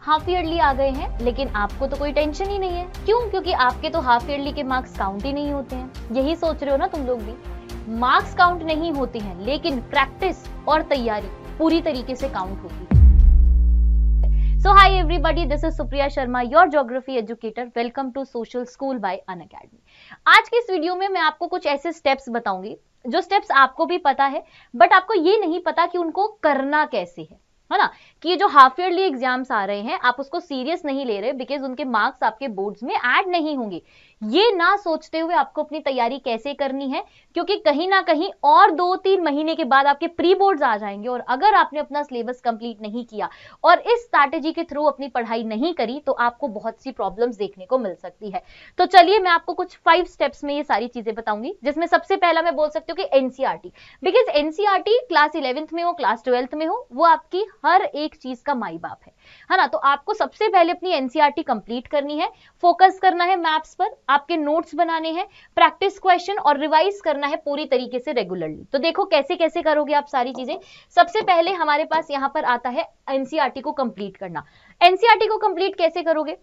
Half yearly आ गए हैं, लेकिन आपको तो कोई टेंशन ही नहीं है। क्यों? क्योंकि आपके तो हाफ ईयरली के मार्क्स काउंट ही नहीं होते हैं। यही सोच रहे हो ना तुम लोग भी। मार्क्स काउंट नहीं होते हैं, लेकिन प्रैक्टिस और तैयारी पूरी तरीके से काउंट होती है। So hi everybody, this is Supriya Sharma, your geography educator. Welcome to Social School by Unacademy. आज की इस वीडियो में मैं आपको कुछ ऐसे स्टेप्स बताऊंगी जो स्टेप्स आपको भी पता है, बट आपको ये नहीं पता कि उनको करना कैसे है ना। कि ये जो हाफ ईयरली एग्जाम्स आ रहे हैं आप उसको सीरियस नहीं ले रहे बिकॉज उनके मार्क्स आपके बोर्ड्स में ऐड नहीं होंगे। ये ना सोचते हुए आपको अपनी तैयारी कैसे करनी है, क्योंकि कहीं ना कहीं और 2-3 महीने के बाद आपके प्री बोर्ड्स आ जाएंगे और अगर आपने अपना सिलेबस कंप्लीट नहीं किया और इस स्ट्रैटेजी के थ्रू अपनी पढ़ाई नहीं करी तो आपको बहुत सी प्रॉब्लम्स देखने को मिल सकती है। तो चलिए मैं आपको कुछ 5 स्टेप्स में ये सारी चीजें बताऊंगी, जिसमें सबसे पहला मैं बोल सकती हूँ कि NCERT. Because NCERT class 11th में हो, क्लास 12th में हो, वो आपकी हर एक चीज का माई बाप है ना। तो आपको सबसे पहले अपनी एनसीईआरटी कंप्लीट करनी है, फोकस करना है मैप्स पर, आपके नोट्स बनाने हैं, प्रैक्टिस क्वेश्चन और रिवाइज करना है पूरी तरीके से रेगुलरली। तो देखो कैसे कैसे करोगे आप सारी चीजें। सबसे पहले हमारे पास यहां पर आता है एनसीईआरटी को कंप्लीट करना। एनसीईआरटी को कंप्लीट कैसे करोगे?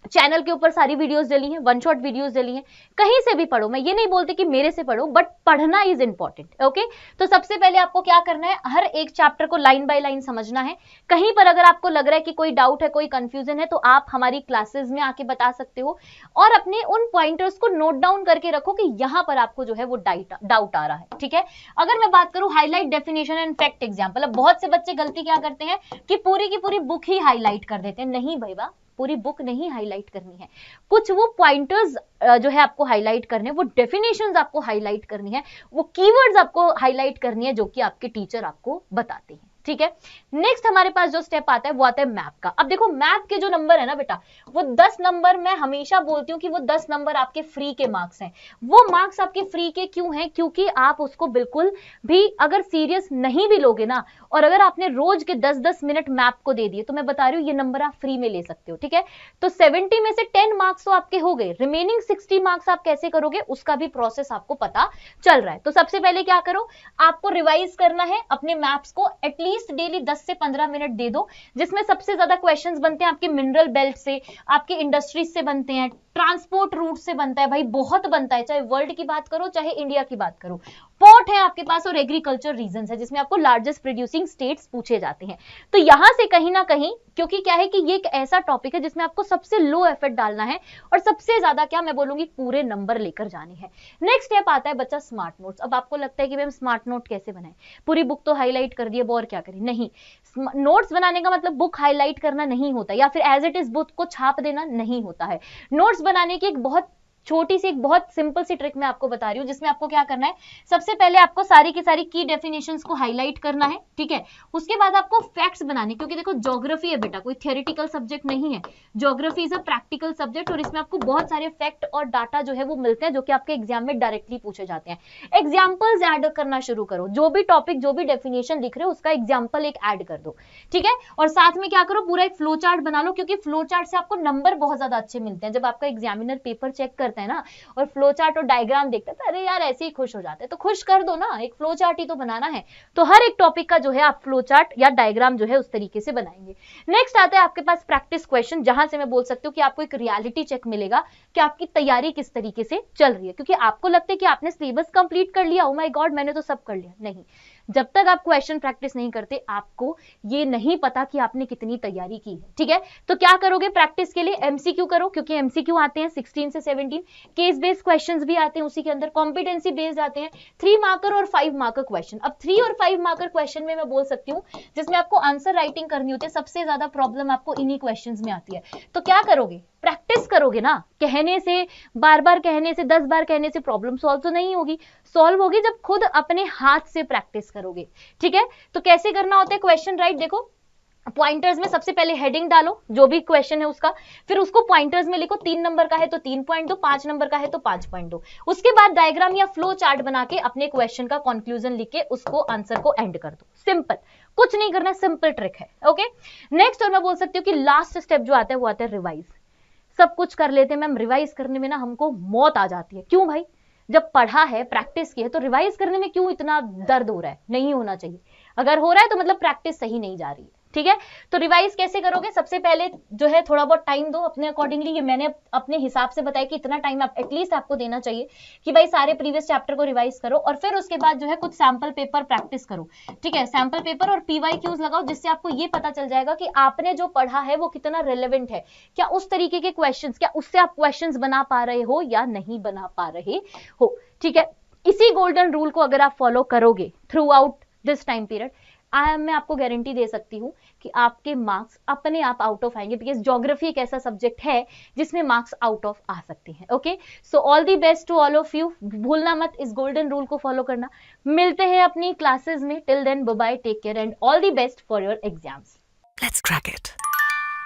चैनल के ऊपर सारी वीडियोस डली हैं, वन शॉट वीडियोस डली हैं, कहीं से भी पढ़ो। मैं ये नहीं बोलती कि मेरे से पढ़ो, बट पढ़ना इज इंपॉर्टेंट। ओके, तो सबसे पहले आपको क्या करना है, हर एक चैप्टर को लाइन बाय लाइन समझना है। कहीं पर अगर आपको लग रहा है कि कोई डाउट है, कोई कंफ्यूजन है, तो आप हमारी क्लासेस में आके बता सकते हो और अपने उन पॉइंटर्स को नोट डाउन करके रखो कि यहां पर आपको जो है वो डाउट आ रहा है। ठीक है, अगर मैं बात करूं highlight, definition and fact example, अब बहुत से बच्चे गलती क्या करते हैं कि पूरी की पूरी बुक ही हाईलाइट कर देते हैं। नहीं भैया, पूरी बुक नहीं हाईलाइट करनी है, कुछ वो पॉइंटर्स जो है आपको हाईलाइट करने, वो डेफिनेशंस आपको हाईलाइट करनी है, वो कीवर्ड्स आपको हाईलाइट करनी है जो कि आपके टीचर आपको बताते हैं। ठीक है, नेक्स्ट हमारे पास जो स्टेप आता है वो आता है मैप का। अब देखो मैप के जो नंबर है ना बेटा, वो 10 नंबर, मैं हमेशा बोलती हूँ कि वो 10 नंबर आपके फ्री के मार्क्स हैं। वो मार्क्स आपके फ्री के क्यों हैं? क्योंकि आप उसको बिल्कुल भी अगर सीरियस नहीं भी लोगे ना, और अगर आपने रोज के 10-10 मिनट मैप को दे दिए, तो मैं बता रही हूँ ये नंबर आप फ्री में ले सकते हो। ठीक है, तो 70 में से 10 मार्क्स तो आपके हो गए, रिमेनिंग 60 मार्क्स आप कैसे करोगे उसका भी प्रोसेस आपको पता चल रहा है। तो सबसे पहले क्या करो, आपको रिवाइज करना है अपने मैप्स को, एटलीस्ट डेली 10 से 15 मिनट दे दो, जिसमें सबसे ज्यादा क्वेश्चंस बनते हैं आपके मिनरल बेल्ट से, आपके इंडस्ट्रीज से बनते हैं, ट्रांसपोर्ट रूट से बनता है, भाई बहुत बनता है, चाहे वर्ल्ड की बात करो चाहे इंडिया की बात करो, पोर्ट है आपके पास और एग्रीकल्चर रीजन है जिसमें आपको लार्जेस्ट प्रोड्यूसिंग स्टेट्स पूछे जाते हैं। तो यहां से कहीं ना कहीं, क्योंकि क्या है कि ये एक ऐसा टॉपिक है जिसमें आपको सबसे लो एफर्ट डालना है और सबसे ज्यादा क्या मैं बोलूंगी पूरे नंबर लेकर जाने हैं। नेक्स्ट स्टेप आता है बच्चा स्मार्ट नोट्स। अब आपको लगता है कि मैम स्मार्ट नोट कैसे बनाए, पूरी बुक तो हाईलाइट कर दी है, और क्या करें? नहीं, नोट्स बनाने का मतलब बुक हाईलाइट करना नहीं होता, या फिर एज इट इज बुक को छाप देना नहीं होता है। नोट्स बनाने की एक बहुत छोटी सी, एक बहुत सिंपल सी ट्रिक मैं आपको बता रही हूँ, जिसमें आपको क्या करना है, सबसे पहले आपको सारी की सारी की डेफिनेशंस को हाईलाइट करना है। ठीक है, उसके बाद आपको फैक्ट्स बनाने, क्योंकि देखो ज्योग्राफी है बेटा, कोई थियोरेटिकल सब्जेक्ट नहीं है, geography is a practical subject और इसमें आपको बहुत सारे फैक्ट और डाटा जो है वो मिलते हैं जो कि आपके एग्जाम में डायरेक्टली पूछे जाते हैं। एग्जाम्पल्स ऐड करना शुरू करो, जो भी टॉपिक, जो भी डेफिनेशन लिख रहे हो उसका एग्जाम्पल एक ऐड कर दो। ठीक है, और साथ में क्या करो, पूरा एक फ्लो चार्ट बना लो, क्योंकि फ्लो चार्ट से आपको नंबर बहुत ज्यादा अच्छे मिलते हैं। जब आपका एग्जामिनर पेपर चेक करता है ना और फ्लो चार्ट और डायग्राम देखते हैं तो अरे यार ऐसे ही खुश हो जाते हैं, तो खुश कर दो ना, एक फ्लो चार्ट ही तो बनाना है। तो हर एक टॉपिक का जो है आप फ्लो चार्ट या डायग्राम जो है उस तरीके से बनाएंगे। नेक्स्ट आता है आपके पास प्रैक्टिस क्वेश्चन, जहां से मैं बोल सकती हूँ कि आपको एक रियलिटी चेक मिलेगा कि आपकी तैयारी किस तरीके से चल रही है। क्योंकि आपको लगता है कि आपने सिलेबस कंप्लीट कर लिया, ओ माय गॉड मैंने तो सब कर लिया, नहीं, जब तक आप क्वेश्चन प्रैक्टिस नहीं करते आपको ये नहीं पता कि आपने कितनी तैयारी की है। ठीक है, तो क्या करोगे प्रैक्टिस के लिए, एमसीक्यू करो, क्योंकि एमसीक्यू आते हैं 16 से 17, केस बेस्ड क्वेश्चंस भी आते हैं उसी के अंदर, कॉम्पिटेंसी बेस्ड आते हैं, 3 मार्कर और 5 मार्कर क्वेश्चन। अब 3 और 5 मार्कर क्वेश्चन में मैं बोल सकती हूँ जिसमें आपको आंसर राइटिंग करनी होती है, सबसे ज्यादा प्रॉब्लम आपको इन्हीं क्वेश्चंस में आती है। तो क्या करोगे, प्रैक्टिस करोगे ना, कहने से, बार बार कहने से, 10 बार कहने से प्रॉब्लम सॉल्व तो नहीं होगी, सॉल्व होगी जब खुद अपने हाथ से प्रैक्टिस करोगे। ठीक है, तो कैसे करना होता है क्वेश्चन राइट, देखो पॉइंटर्स में सबसे पहले हेडिंग डालो जो भी क्वेश्चन है उसका, फिर उसको पॉइंटर्स में लिखो, 3 नंबर का है तो 3 पॉइंट दो, 5 नंबर का है तो 5 पॉइंट दो। उसके बाद डायग्राम या फ्लो चार्ट बना के अपने क्वेश्चन का कंक्लूजन लिख के उसको आंसर को एंड कर दो। सिंपल, कुछ नहीं करना, सिंपल ट्रिक है। ओके, नेक्स्ट और मैं बोल सकती हूँ कि लास्ट स्टेप जो आता है वो आता है रिवाइज। सब कुछ कर लेते हैं मैम, रिवाइज करने में ना हमको मौत आ जाती है। क्यों भाई, जब पढ़ा है, प्रैक्टिस की है, तो रिवाइज करने में क्यों इतना दर्द हो रहा है? नहीं होना चाहिए। अगर हो रहा है तो मतलब प्रैक्टिस सही नहीं जा रही है। ठीक है। तो रिवाइज कैसे करोगे, सबसे पहले जो है थोड़ा बहुत टाइम दो अपने अकॉर्डिंगली, ये मैंने अपने हिसाब से बताया कि इतना टाइम आप एटलीस्ट आपको देना चाहिए कि भाई सारे प्रीवियस चैप्टर को रिवाइज करो, और फिर उसके बाद जो है कुछ सैंपल पेपर प्रैक्टिस करो, ठीक है। सैंपल पेपर और पीवाईक्यूज लगाओ, जिससे आपको ये पता चल जाएगा कि आपने जो पढ़ा है वो कितना रिलेवेंट है, क्या उस तरीके के क्वेश्चंस, क्या उससे आप क्वेश्चंस बना पा रहे हो या नहीं बना पा रहे हो, ठीक है। इसी गोल्डन रूल को अगर आप फॉलो करोगे through out this time period, मैं आपको गारंटी दे सकती हूँ कि आपके मार्क्स अपने आप आउट ऑफ आएंगे, बिकॉज ज्योग्राफी एक ऐसा सब्जेक्ट है जिसमें मार्क्स आउट ऑफ आ सकते हैं। Okay, so all the best to all of you, भूलना मत इस गोल्डन रूल को फॉलो करना। मिलते हैं अपनी क्लासेस में, till then bye bye, take care and all the best for your exams. Let's crack it.